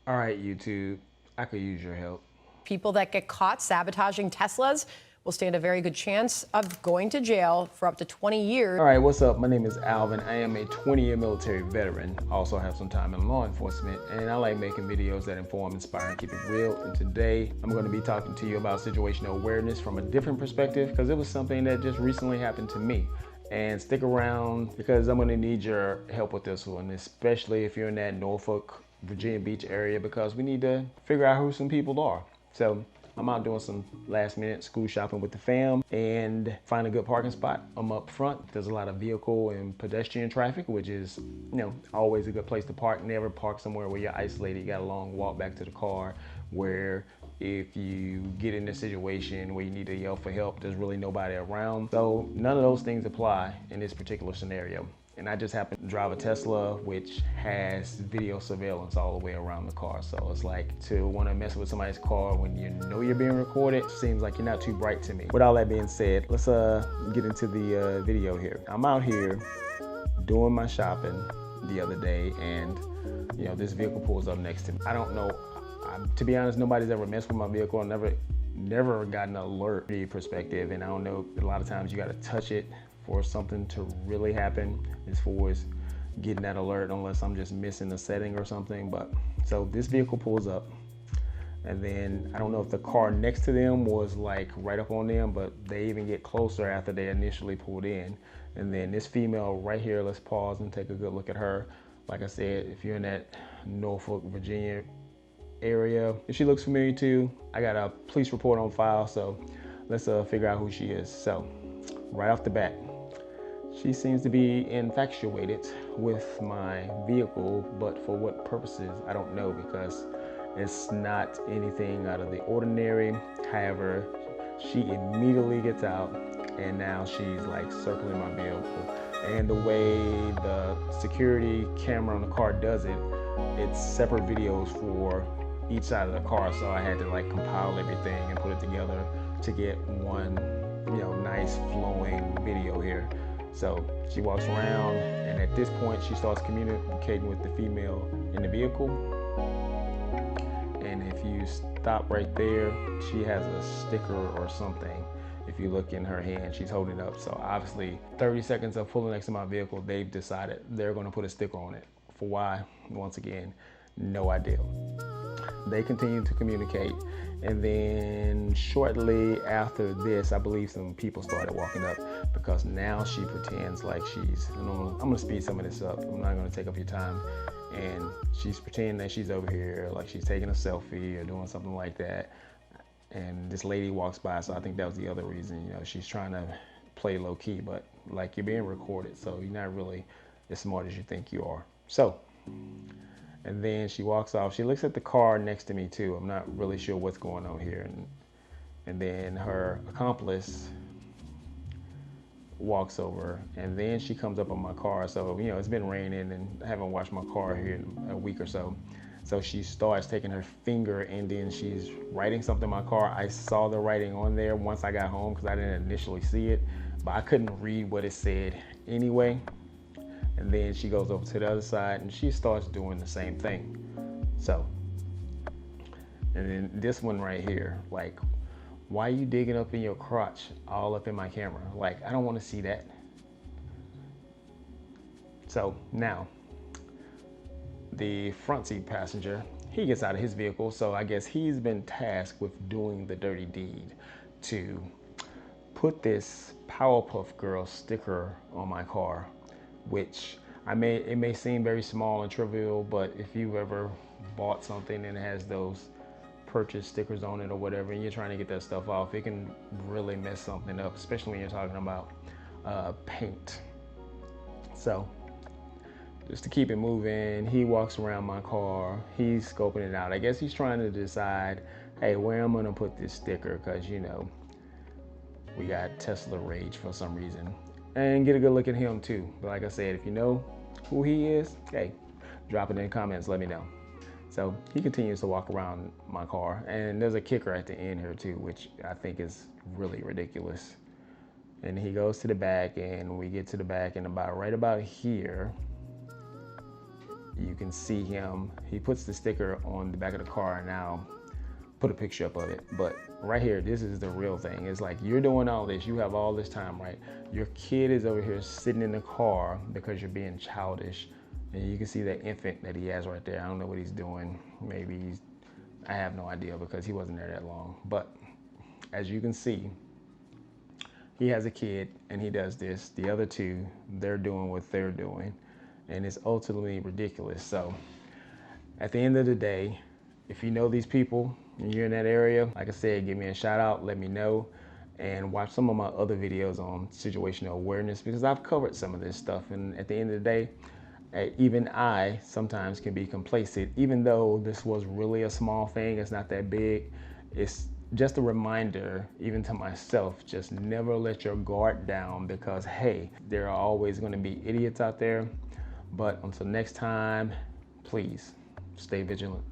All right, YouTube, I could use your help. People that get caught sabotaging Teslas will stand a very good chance of going to jail for up to 20 years. All right, what's up? My name is Alvin. I am a 20-year military veteran. I also have some time in law enforcement, and I like making videos that inform, inspire, and keep it real. And today, I'm going to be talking to you about situational awareness from a different perspective because it was something that just recently happened to me. And stick around because I'm going to need your help with this one, especially if you're in that Norfolk, Virginia Beach area, because we need to figure out who some people are. So I'm out doing some last minute school shopping with the fam and find a good parking spot. I'm up front. There's a lot of vehicle and pedestrian traffic, which is, always a good place to park. Never park somewhere where you're isolated. You got a long walk back to the car where if you get in a situation where you need to yell for help, there's really nobody around. So none of those things apply in this particular scenario. And I just happen to drive a Tesla, which has video surveillance all the way around the car. So it's like to want to mess with somebody's car when you know you're being recorded, seems like you're not too bright to me. With all that being said, let's get into the video here. I'm out here doing my shopping the other day, and this vehicle pulls up next to me. I don't know. To be honest, nobody's ever messed with my vehicle. I never gotten an alert perspective, and I don't know. A lot of times you got to touch it for something to really happen as far as getting that alert, unless I'm just missing a setting or something. But so this vehicle pulls up, and then I don't know if the car next to them was like right up on them, but they even get closer after they initially pulled in. And then this female right here, let's pause and take a good look at her. Like I said, if you're in that Norfolk, Virginia area, if she looks familiar too, I got a police report on file, so let's figure out who she is. So right off the bat, she seems to be infatuated with my vehicle, but for what purposes, I don't know, because it's not anything out of the ordinary. However, she immediately gets out, and now she's like circling my vehicle. And the way the security camera on the car does it, it's separate videos for each side of the car. So I had to like compile everything and put it together to get one, nice flowing video here. So she walks around, and at this point she starts communicating with the female in the vehicle. And if you stop right there, she has a sticker or something. If you look in her hand, she's holding up. So obviously 30 seconds of pulling next to my vehicle, they've decided they're going to put a sticker on it. For why? Once again, no idea. They continue to communicate, and then shortly after this, I believe some people started walking up, because now she pretends like I'm gonna speed some of this up. I'm not gonna take up your time. And she's pretending that she's over here, like she's taking a selfie or doing something like that. And this lady walks by, so I think that was the other reason. She's trying to play low key, but like you're being recorded, so you're not really as smart as you think you are. So. And then she walks off. She looks at the car next to me too. I'm not really sure what's going on here. And then her accomplice walks over, and then she comes up on my car. So, it's been raining and I haven't washed my car here in a week or so. So she starts taking her finger, and then she's writing something in my car. I saw the writing on there once I got home because I didn't initially see it, but I couldn't read what it said anyway. And then she goes over to the other side and she starts doing the same thing. So, and then this one right here, like, why are you digging up in your crotch all up in my camera? Like, I don't want to see that. So now, the front seat passenger, he gets out of his vehicle. So I guess he's been tasked with doing the dirty deed to put this Powerpuff Girl sticker on my car, which it may seem very small and trivial, but if you've ever bought something and it has those purchase stickers on it or whatever, and you're trying to get that stuff off, it can really mess something up, especially when you're talking about paint. So just to keep it moving, he walks around my car, he's scoping it out. I guess he's trying to decide, hey, where I'm gonna put this sticker, because we got Tesla rage for some reason. And get a good look at him too. But like I said, if you know who he is, hey, drop it in the comments, let me know. So he continues to walk around my car, and there's a kicker at the end here too, which I think is really ridiculous. And he goes to the back, and we get to the back, and right about here, You can see him, he puts the sticker on the back of the car, and I'll put a picture up of it. But right here, this is the real thing. It's like, you're doing all this, you have all this time, right? Your kid is over here sitting in the car because you're being childish. And you can see that infant that he has right there. I don't know what he's doing. Maybe I have no idea because he wasn't there that long. But as you can see, he has a kid and he does this. The other two, they're doing what they're doing. And it's ultimately ridiculous. So at the end of the day, if you know these people and you're in that area, like I said, give me a shout out, let me know, and watch some of my other videos on situational awareness, because I've covered some of this stuff. And at the end of the day, even I sometimes can be complacent, even though this was really a small thing, it's not that big. It's just a reminder, even to myself, just never let your guard down, because hey, there are always going to be idiots out there. But until next time, please stay vigilant.